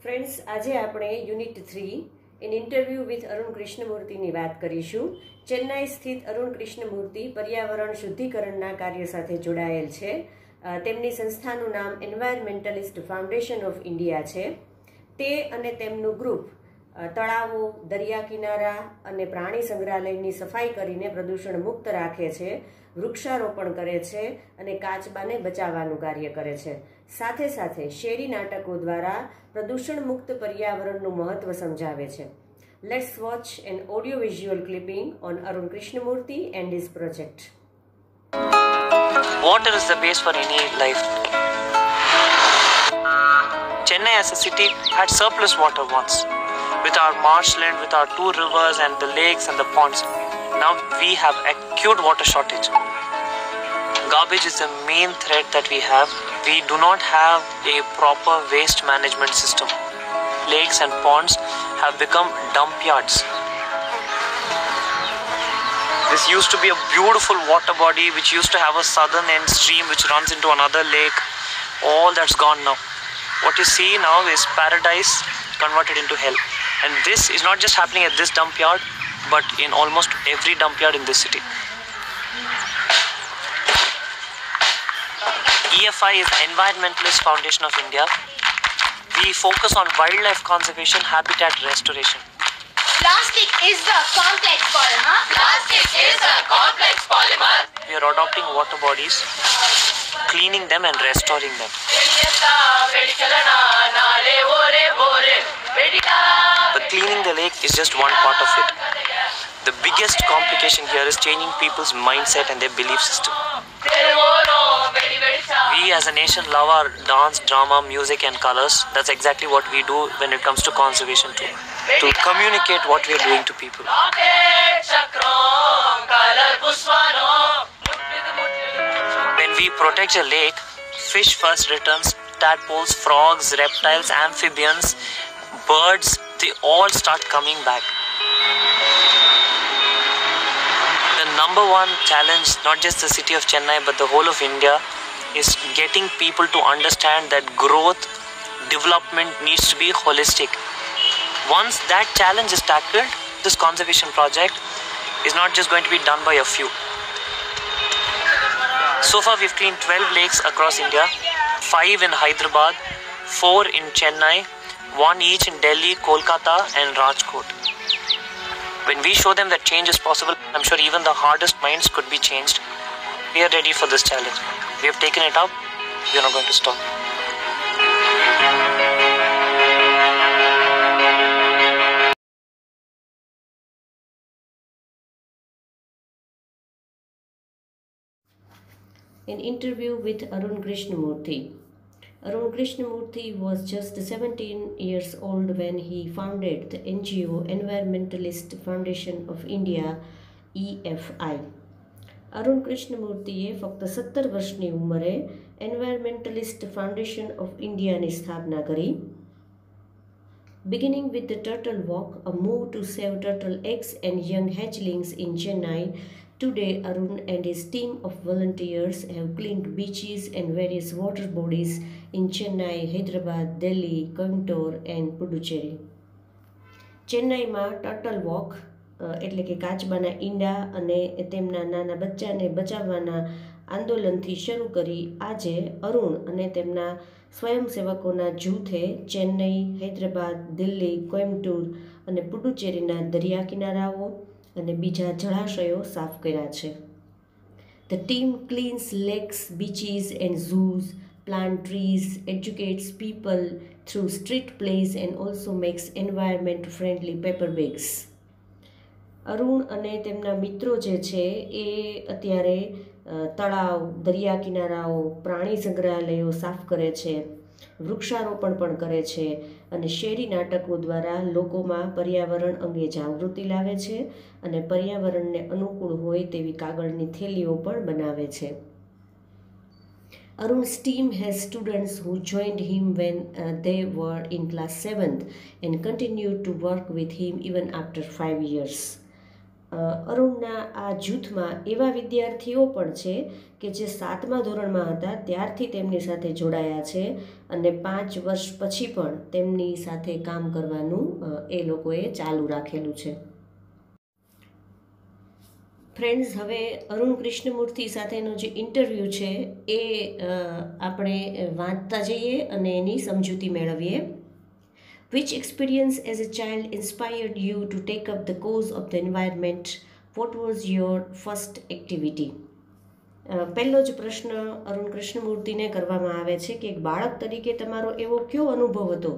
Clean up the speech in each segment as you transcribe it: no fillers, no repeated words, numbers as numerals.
Friends, આજે આપણે unit 3 in interview with Arun કૃષ્ણમૂર્તિની વાત કરીશું. ચેન્નાઈ સ્થિત અરુણ કૃષ્ણમૂર્તિ પર્યાવરણ શુદ્ધિકરણના કાર્ય સાથે જોડાયેલ છે. તેમની સંસ્થાનું નામ એન્વાયરમેન્ટલિસ્ટ ફાઉન્ડેશન ઓફ ઇન્ડિયા છે. તે અને તેમનું ગ્રુપ તળાવો, દરિયા કિનારા અને પ્રાણી સંગ્રહાલયની સફાઈ કરીને પ્રદૂષણ મુક્ત રાખે છે, વૃક્ષારોપણ કરે છે અને કાચબાને બચાવવાનું કાર્ય કરે છે. સાથે સાથે શેરી નાટકો દ્વારા પ્રદૂષણ મુક્ત પર્યાવરણનું મહત્વ સમજાવે છે. Let's watch an audio visual clipping on Arun Krishnamurthy and his project. Water is the base for any life. Chennai as a city had surplus water once. With our marshland, with our 2 rivers and the lakes and the ponds, now we have acute water shortage. Garbage is the main threat that we have. We do not have a proper waste management system. Lakes and ponds have become dump yards. This used to be a beautiful water body which used to have a southern end stream which runs into another lake. All that's gone now. What you see now is paradise converted into hell. And this is not just happening at this dump yard, but in almost every dump yard in this city. EFI is Environmentalist Foundation of India. We focus on wildlife conservation, habitat restoration. Plastic is the complex polymer. Plastic is a complex polymer. We are adopting water bodies, cleaning them and restoring them. But cleaning the lake is just one part of it. The biggest complication here is changing people's mindset and their belief system. We as a nation love our dance, drama, music and colors. That's exactly what we do when it comes to conservation too. To communicate what we are doing to people. When we protect a lake, fish first returns, tadpoles, frogs, reptiles, amphibians, birds, they all start coming back. The number one challenge, not just the city of Chennai but the whole of India, is getting people to understand that growth, development needs to be holistic. Once that challenge is tackled, this conservation project is not just going to be done by a few. So far we've cleaned 12 lakes across India, 5 in Hyderabad, 4 in Chennai, 1 each in Delhi, Kolkata and Rajkot. When we show them that change is possible, I'm sure even the hardest minds could be changed. We are ready for this challenge. We have taken it up. We are not going to stop. An interview with Arun Krishnamurthy. Arun Krishnamurthy was just 17 years old when he founded the NGO Environmentalist Foundation of India, EFI. Arun કૃષ્ણમૂર્તિએ ફક્ત 17 વર્ષની ઉંમરે environmentalist foundation of ઇન્ડિયાની સ્થાપના કરી. Beginning with the Turtle Walk, a move to save turtle eggs and young hatchlings in Chennai, today Arun and his team of volunteers have cleaned beaches and various water bodies in Chennai, Hyderabad, Delhi, Coimbatore and Puducherry. ચેન્નાઈમાં turtle walk એટલે કે કાચબાના ઈંડા અને તેમના નાના બચ્ચાને બચાવવાના આંદોલનથી શરૂ કરી આજે અરુણ અને તેમના સ્વયંસેવકોના જૂથે ચેન્નઈ, હૈદરાબાદ, દિલ્હી, કોઇમ્બતુર અને પુડુચેરીના દરિયા કિનારાઓ અને બીજા જળાશયો સાફ કર્યા છે. The team cleans lakes, beaches and zoos, plant trees, educates people through street plays and also makes environment friendly paper bags. Arun અને તેમના મિત્રો જે છે એ અત્યારે તળાવ, દરિયા કિનારાઓ, પ્રાણી સંગ્રહાલયો સાફ કરે છે, વૃક્ષારોપણ પણ કરે છે અને શેરી નાટકો દ્વારા લોકોમાં પર્યાવરણ અંગે જાગૃતિ લાવે છે અને પર્યાવરણને અનુકૂળ હોય તેવી કાગળની થેલીઓ પણ બનાવે છે. Arun's team has students who joined him when they were in class 7th and continued to work with him even after 5 years. અરુણના આ જૂથમાં એવા વિદ્યાર્થીઓ પણ છે કે જે 7મા ધોરણમાં હતા ત્યારથી તેમની સાથે જોડાયા છે અને 5 વર્ષ પછી પણ તેમની સાથે કામ કરવાનું એ લોકોએ ચાલુ રાખેલું છે. ફ્રેન્ડ્સ, હવે અરુણ કૃષ્ણમૂર્તિ સાથેનો જે ઇન્ટરવ્યૂ છે એ આપણે વાંચતા જઈએ અને એની સમજૂતી મેળવીએ. Which experience as a child inspired you to take up the cause of the environment? What was your first activity? પહેલો જ પ્રશ્ન અરુણ કૃષ્ણમૂર્તિને કરવામાં આવે છે કે એક બાળક તરીકે તમારો એવો કયો અનુભવ હતો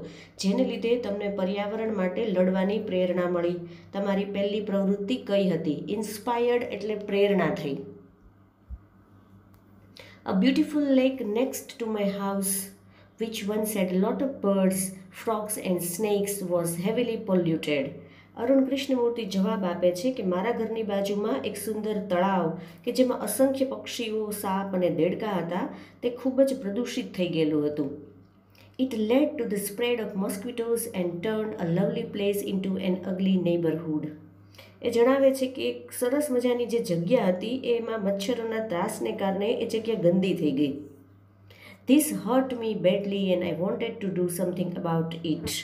જેને લીધે તમને પર્યાવરણ માટે લડવાની પ્રેરણા મળી? તમારી પહેલી પ્રવૃત્તિ કઈ હતી? ઇન્સ્પાયર્ડ એટલે પ્રેરણા થઈ. A beautiful lake next to my house, which once had a lot of birds, frogs and snakes, was heavily polluted. Arun Krishnamurthy જવાબ આપે છે કે મારા ઘરની બાજુમાં એક સુંદર તળાવ કે જેમાં અસંખ્ય પક્ષીઓ, સાપ અને દેડકા હતા તે ખૂબ જ પ્રદૂષિત થઈ ગયેલું હતું. It led to the spread of mosquitoes and turned a lovely place into an ugly neighborhood. એ જણાવે છે કે એક સરસ મજાની જે જગ્યા હતી એમાં મચ્છરોના ત્રાસને કારણે એ જગ્યા ગંદી થઈ ગઈ. This hurt me badly and I wanted to do something about it.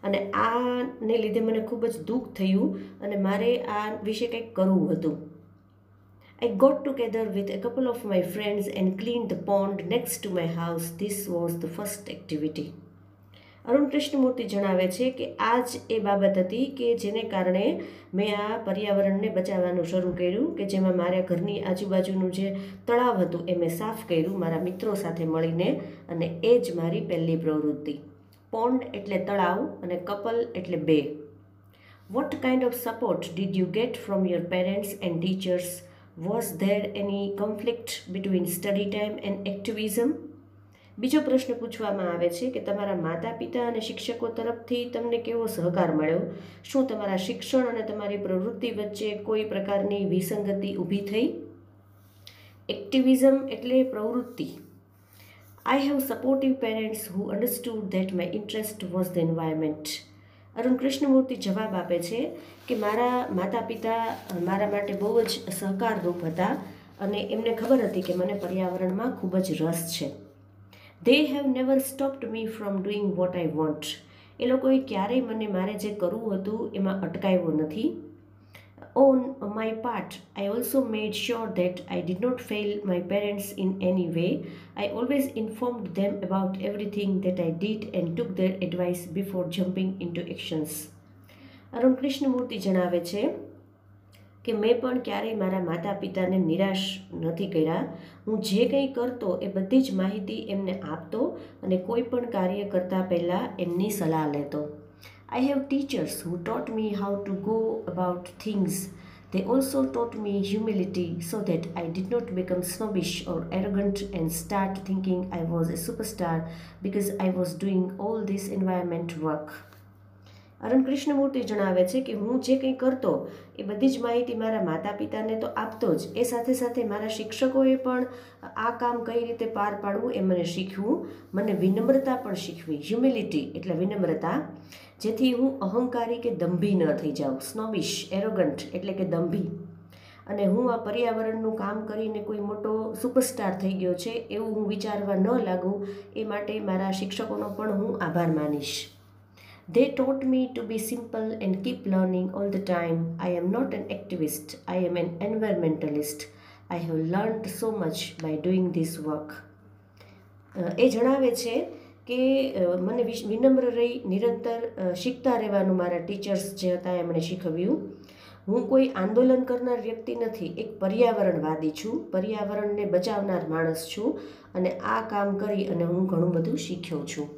અને આને લીધે મને ખૂબ જ દુઃખ થયું અને મારે આ વિશે કંઈક કરવું હતું. I got together with a couple of my friends and cleaned the pond next to my house. This was the first activity. Arun Krishnamurthy જણાવે છે કે આ જ એ બાબત હતી કે જેને કારણે મેં આ પર્યાવરણને બચાવવાનું શરૂ કર્યું કે જેમાં મારા ઘરની આજુબાજુનું જે તળાવ હતું એ મેં સાફ કર્યું મારા મિત્રો સાથે મળીને અને એ જ મારી પહેલી પ્રવૃત્તિ. પોન્ડ એટલે તળાવ અને કપલ એટલે બે. What kind of support did you get from your parents and teachers? Was there any conflict between study time and activism? બીજો પ્રશ્ન પૂછવામાં આવે છે કે તમારા માતા પિતા અને શિક્ષકો તરફથી તમને કેવો સહકાર મળ્યો? શું તમારા શિક્ષણ અને તમારી પ્રવૃત્તિ વચ્ચે કોઈ પ્રકારની વિસંગતિ ઊભી થઈ? એક્ટિવિઝમ એટલે પ્રવૃત્તિ. I have supportive parents who understood that my interest was the environment. Arun Krishnamurthy જવાબ આપે છે કે મારા માતા પિતા મારા માટે બહુ જ સહકારરૂપ હતા અને એમને ખબર હતી કે મને પર્યાવરણમાં ખૂબ જ રસ છે. They have never stopped me from doing what I want. એ લોકોએ ક્યારેય મને મારે જે કરવું હતું એમાં અટકાવ્યો નથી. On my part, I also made sure that I did not fail my parents in any way. I always informed them about everything that I did and took their advice before jumping into actions. Arun Krishnamurthy જણાવે છે કે મેં પણ ક્યારેય મારા માતા પિતાને નિરાશ નથી કર્યા. હું જે કંઈ કરતો એ બધી જ માહિતી એમને આપતો અને કોઈ પણ કાર્ય કરતા પહેલાં એમની સલાહ લેતો. I have teachers who taught me how to go about things. They also taught me humility so that I did not become snobbish or arrogant and start thinking I was a superstar because I was doing all this environment work. Arun Krishnamurthy જણાવે છે કે હું જે કંઈ કરતો એ બધી જ માહિતી મારા માતા પિતાને તો આપતો જ, એ સાથે સાથે મારા શિક્ષકોએ પણ આ કામ કઈ રીતે પાર પાડવું એ મને શીખવું, મને વિનમ્રતા પણ શીખવી. હ્યુમિલિટી એટલે વિનમ્રતા, જેથી હું અહંકારી કે દંભી ન થઈ જાઉં. સ્નોબિશ એરોગન્ટ એટલે કે દંભી. અને હું આ પર્યાવરણનું કામ કરીને કોઈ મોટો સુપરસ્ટાર થઈ ગયો છે એવું હું વિચારવા ન લાગું એ માટે મારા શિક્ષકોનો પણ હું આભાર માનીશ. They taught me to be simple and keep learning all the time. I am not an activist. I am an environmentalist. I have learned so much by doing this work. એ જણાવે છે કે મને વિનમ્ર રહી નિરંતર શીખતા રહેવાનું મારા ટીચર્સ જે હતા એમણે શીખવ્યું. હું કોઈ આંદોલન કરનાર વ્યક્તિ નથી, એક પર્યાવરણવાદી છું, પર્યાવરણને બચાવનાર માણસ છું અને આ કામ કરી અને હું ઘણું બધું શીખ્યો છું.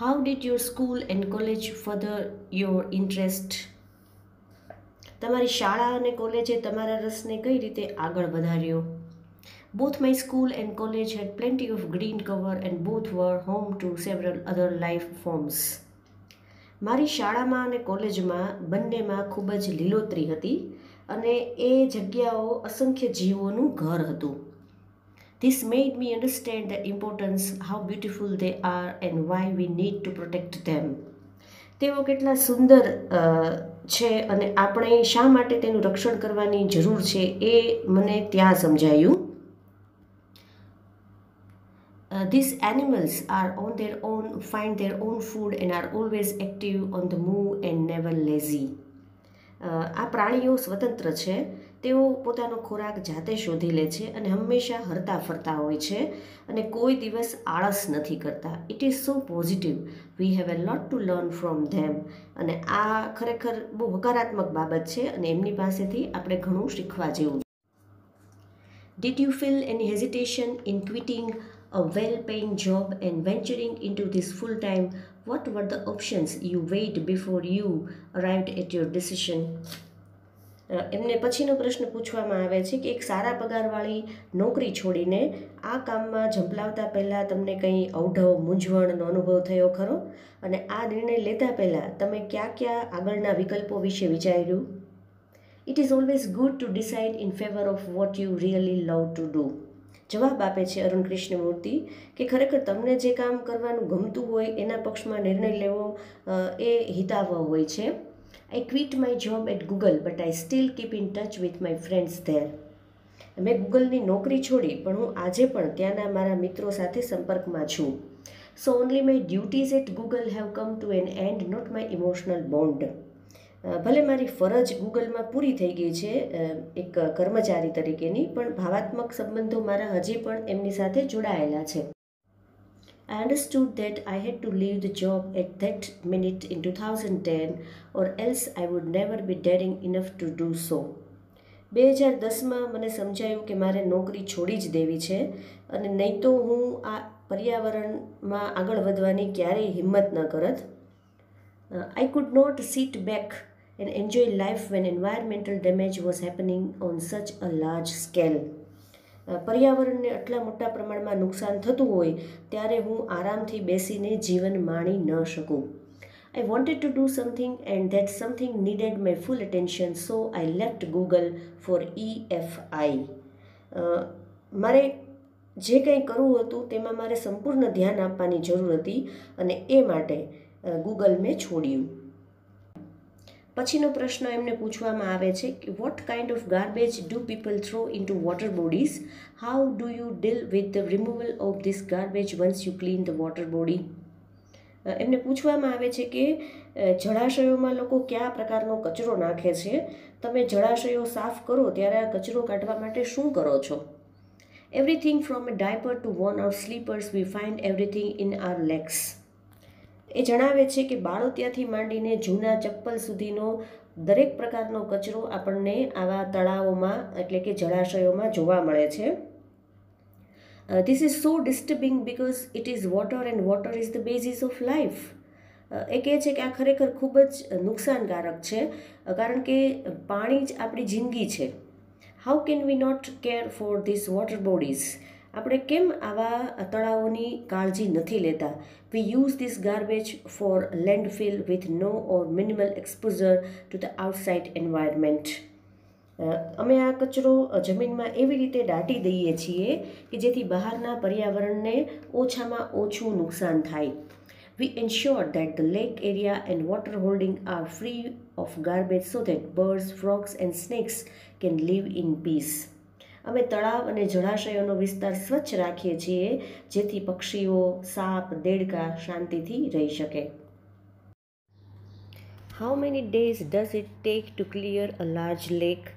How did your school and college further your interest? તમારી શાળા અને કોલેજે તમારા રસને કઈ રીતે આગળ વધાર્યો? Both my school and college had plenty of green cover and both were home to several other life forms. મારી શાળામાં અને કોલેજમાં બંનેમાં ખૂબ જ લીલોતરી હતી અને એ જગ્યાઓ અસંખ્ય જીવોનું ઘર હતું. This made me understand the importance, how beautiful they are and why we need to protect them. તેઓ કેટલા સુંદર છે અને આપણે શા માટે તેનું રક્ષણ કરવાની જરૂર છે એ મને ત્યાં સમજાયું. These animals are on their own, find their own food and are always active on the move and never lazy. આ પ્રાણીઓ સ્વતંત્ર છે, તેઓ પોતાનો ખોરાક જાતે શોધી લે છે અને હંમેશા હરતા ફરતા હોય છે અને કોઈ દિવસ આળસ નથી કરતા. It is so positive, we have a lot to learn from them. અને આ ખરેખર બહુ હકારાત્મક બાબત છે અને એમની પાસેથી આપણે ઘણું શીખવા જેવું. Did you feel any hesitation in quitting a well-paying job and venturing into this full-time? What were the options you weighed before you arrived at your decision? એમને પછીનો પ્રશ્ન પૂછવામાં આવે છે કે એક સારા પગારવાળી નોકરી છોડીને આ કામમાં ઝંપલાવતા પહેલાં તમને કંઈ અવઢવ મૂંઝવણનો અનુભવ થયો ખરો? અને આ નિર્ણય લેતા પહેલાં તમે ક્યાં આગળના વિકલ્પો વિશે વિચાર્યું? It is always good to decide in favour of what you really love to do. જવાબ આપે છે અરુણ કૃષ્ણમૂર્તિ કે ખરેખર તમને જે કામ કરવાનું ગમતું હોય એના પક્ષમાં નિર્ણય લેવો એ હિતાવહ હોય છે. I quit my job at Google but I still keep in touch with my friends there. મેં ગૂગલની નોકરી છોડી પણ હું આજે પણ ત્યાંના મારા મિત્રો સાથે સંપર્કમાં છું. So only my duties at Google have come to an end, not my emotional bond. ભલે મારી ફરજ ગૂગલમાં પૂરી થઈ ગઈ છે એક કર્મચારી તરીકેની, પણ ભાવાત્મક સંબંધો મારા હજી પણ એમની સાથે જોડાયેલા છે. I understood that I had to leave the job at that minute in 2010 or else I would never be daring enough to do so. 2010માં મને સમજાયું કે મારે નોકરી છોડી જ દેવી છે અને નહીં તો હું આ પર્યાવરણમાં આગળ વધવાની ક્યારેય હિંમત ન કરત. I could not sit back and enjoy life when environmental damage was happening on such a large scale. પર્યાવરણને આટલા મોટા પ્રમાણમાં નુકસાન થતું હોય ત્યારે હું આરામથી બેસીને જીવન માણી ન શકું. I wanted to do something and that something needed my full attention, so I left Google for EFI. મારે જે કંઈ કરવું હતું તેમાં મારે સંપૂર્ણ ધ્યાન આપવાની જરૂર હતી અને એ માટે ગૂગલ મેં છોડ્યું. પછીનો પ્રશ્ન એમને પૂછવામાં આવે છે કે what kind of garbage do people throw into water bodies? How do you deal with the removal of this garbage once you clean the water body? એમને પૂછવામાં આવે છે કે જળાશયોમાં લોકો કયા પ્રકારનો કચરો નાખે છે? તમે જળાશયો સાફ કરો ત્યારે આ કચરો કાઢવા માટે શું કરો છો? Everything from a diaper to worn out slippers we find everything in our lakes. એ જણાવે છે કે બાળોતિયાથી માંડીને જૂના ચપ્પલ સુધીનો દરેક પ્રકારનો કચરો આપણને આવા તળાવોમાં એટલે કે જળાશયોમાં જોવા મળે છે. This is so disturbing because it is water and water is the basis of life. એ કહે છે કે આ ખરેખર ખૂબ જ નુકસાનકારક છે કારણ કે પાણી જ આપણી જિંદગી છે. How can we not care for this water bodies? આપણે કેમ આવા તળાવોની કાળજી નથી લેતા? We use this garbage for landfill with no or minimal exposure to the outside environment. અમે આ કચરો જમીનમાં એવી રીતે દાટી દઈએ છીએ કે જેથી બહારના પર્યાવરણને ઓછામાં ઓછું નુકસાન થાય. We ensure that the lake area and water holding are free of garbage so that birds, frogs and snakes can live in peace. અમે તળાવ અને જળાશયોનો વિસ્તાર સ્વચ્છ રાખીએ છીએ જેથી પક્ષીઓ, સાપ, દેડકા શાંતિથી રહી શકે. How many days does it take to clear a large lake?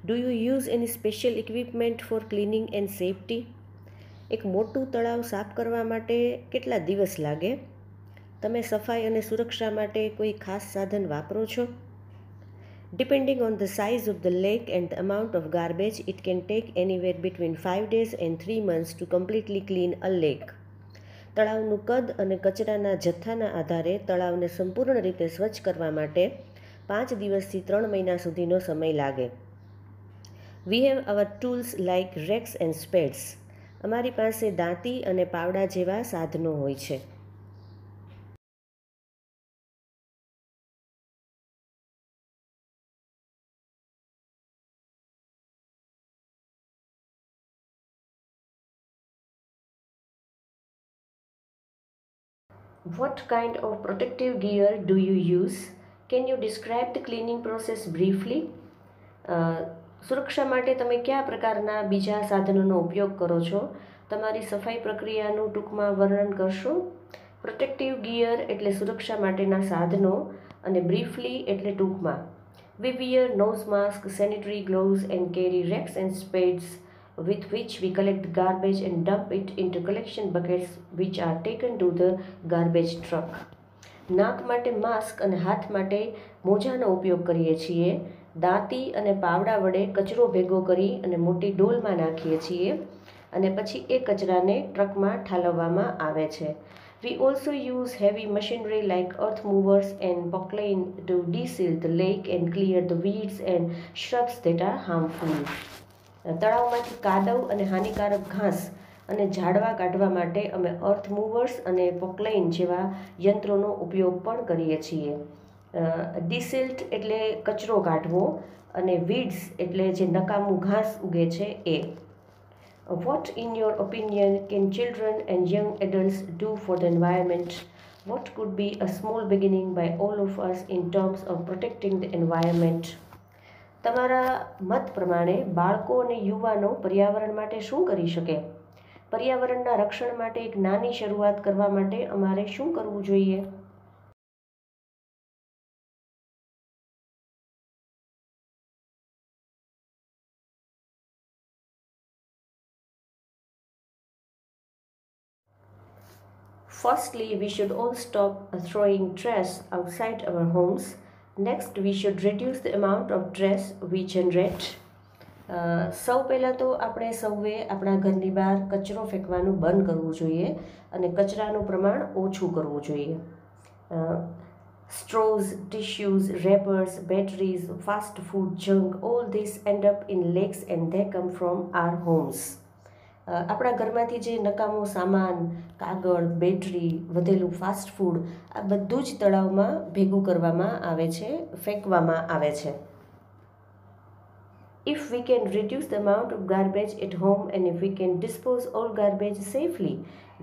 Do you use any special equipment for cleaning and safety? એક મોટું તળાવ સાફ કરવા માટે કેટલા દિવસ લાગે? તમે સફાઈ અને સુરક્ષા માટે કોઈ ખાસ સાધન વાપરો છો? Depending on the size of the lake and the amount of garbage, it can take anywhere between 5 days and 3 months to completely clean a lake. તળાવનું કદ અને કચરાના જથ્થાના આધારે તળાવને સંપૂર્ણ રીતે સ્વચ્છ કરવા માટે 5 દિવસથી 3 મહિના સુધીનો સમય લાગે. We have our tools like rakes and spades. અમારી પાસે દાંતી અને પાવડા જેવા સાધનો હોય છે. What kind of protective gear do you use? Can you describe the cleaning process briefly? સુરક્ષા માટે તમે કયા પ્રકારના બીજા સાધનોનો ઉપયોગ કરો છો? તમારી સફાઈ પ્રક્રિયાનું ટૂંકમાં વર્ણન કરશો? પ્રોટેક્ટિવ ગિયર એટલે સુરક્ષા માટેના સાધનો અને બ્રીફલી એટલે ટૂંકમાં. We wear nose mask, sanitary gloves and carry racks and spades with which we collect garbage and dump it into collection buckets which are taken to the garbage truck. નાક માટે mask અને હાથ માટે મોજાનો ઉપયોગ કરીએ છીએ. દાંતી અને પાવડા વડે કચરો ભેગો કરી અને મોટી ડોલમાં નાખીએ છીએ અને પછી એ કચરાને ટ્રકમાં ઠાલવવામાં આવે છે. We also use heavy machinery like earth movers and poclain to deseal the lake and clear the weeds and shrubs that are harmful. તળાવમાંથી કાદવ અને હાનિકારક ઘાસ અને ઝાડવા કાઢવા માટે અમે અર્થ મૂવર્સ અને પોક્લાઇન જેવા યંત્રોનો ઉપયોગ પણ કરીએ છીએ. ડિસિલ્ટ એટલે કચરો કાઢવો અને વીડ્સ એટલે જે નકામું ઘાસ ઉગે છે એ. What, in your opinion, can children and young adults do for the environment? What could be a small beginning by all of us in terms of protecting the environment? તમારા મત પ્રમાણે બાળકો અને યુવાનો પર્યાવરણ માટે શું કરી શકે? પર્યાવરણના રક્ષણ માટે એક નાની શરૂઆત કરવા માટે અમારે શું કરવું જોઈએ? Firstly, we should all stop throwing trash outside our homes. Next, we should reduce the amount of trash we generate. સૌ પહેલાં તો આપણે સૌએ આપણા ઘરની બહાર કચરો ફેંકવાનું બંધ કરવું જોઈએ અને કચરાનું પ્રમાણ ઓછું કરવું જોઈએ. Straws, tissues, wrappers, batteries, fast food junk, all this end up in lakes and they come from our homes. આપણા ઘરમાંથી જે નકામો સામાન, કાગળ, બેટરી, વધેલું ફાસ્ટ ફૂડ આ બધું જ તળાવમાં ભેગું કરવામાં આવે છે, ફેંકવામાં આવે છે. If we can reduce the amount of garbage at home and if we can dispose all garbage safely,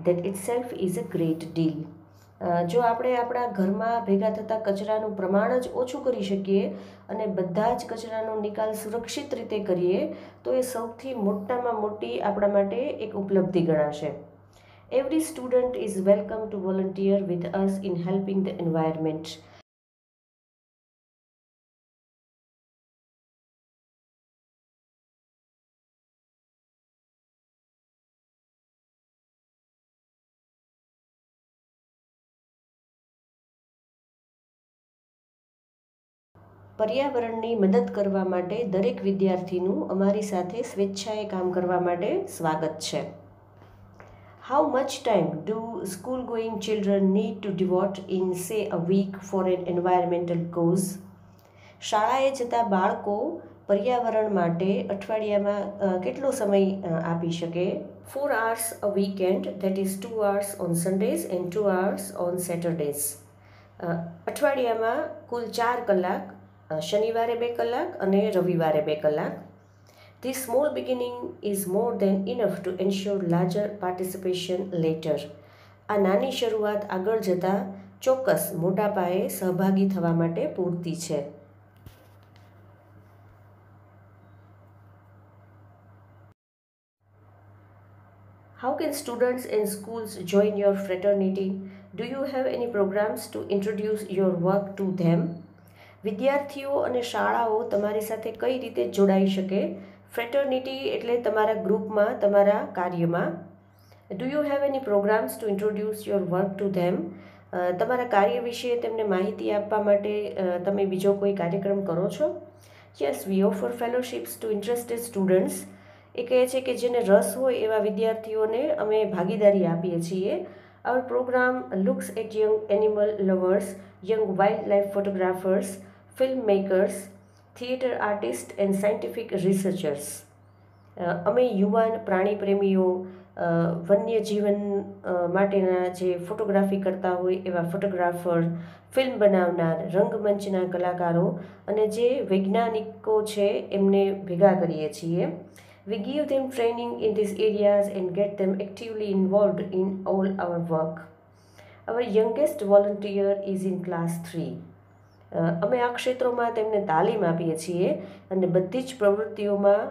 that itself is a great deal. જો આપણે આપણા ઘરમાં ભેગા થતા કચરાનું પ્રમાણ જ ઓછું કરી શકીએ અને બધા જ કચરાનો નિકાલ સુરક્ષિત રીતે કરીએ તો એ સૌથી મોટામાં મોટી આપણા માટે એક ઉપલબ્ધિ ગણાશે. Every student is welcome to volunteer with us in helping the environment. પર્યાવરણની મદદ કરવા માટે દરેક વિદ્યાર્થીનું અમારી સાથે સ્વેચ્છાએ કામ કરવા માટે સ્વાગત છે. How much time do school-going children need to devote in, say, a week for an environmental cause? શાળાએ જતા બાળકો પર્યાવરણ માટે અઠવાડિયામાં કેટલો સમય આપી શકે? 4 hours a weekend, that is 2 hours on Sundays and 2 hours on Saturdays. અઠવાડિયામાં કુલ 4 કલાક, શનિવારે 2 કલાક અને રવિવારે 2 કલાક. This small beginning is more than enough to ensure larger participation later. આ નાની શરૂઆત આગળ જતાં ચોક્કસ મોટા પાયે સહભાગી થવા માટે પૂરતી છે. How can students and schools join your fraternity? Do you have any programs to introduce your work to them? વિદ્યાર્થીઓ અને શાળાઓ તમારી સાથે કઈ રીતે જોડાઈ શકે? ફ્રેટર્નિટી એટલે તમારા ગ્રુપમાં, તમારા કાર્યમાં. Do you have any programs to introduce your work to them? તમારા કાર્ય વિશે તેમને માહિતી આપવા માટે તમે બીજો કોઈ કાર્યક્રમ કરો છો? Yes, we offer fellowships to interested students. એ કહે છે કે જેને રસ હોય એવા વિદ્યાર્થીઓને અમે ભાગીદારી આપીએ છીએ. Our program looks at young animal lovers, young wildlife photographers, filmmakers, theatre artists and scientific researchers. અમે યુવાન પ્રાણી પ્રેમીઓ, વન્યજીવન માટેના જે ફોટોગ્રાફી કરતા હોય એવા ફોટોગ્રાફર, ફિલ્મ બનાવનાર, રંગમંચના કલાકારો અને જે વૈજ્ઞાનિકો છે એમને ભેગા કરીએ છીએ. We give them training in these areas and get them actively involved in all our work. Our youngest volunteer is in class 3. અમે આ ક્ષેત્રોમાં તેમને તાલીમ આપીએ છીએ અને બધી જ પ્રવૃત્તિઓમાં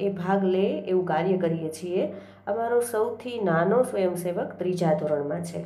એ ભાગ લે એવું કાર્ય કરીએ છીએ. અમારો સૌથી નાનો સ્વયંસેવક 3જા ધોરણમાં છે.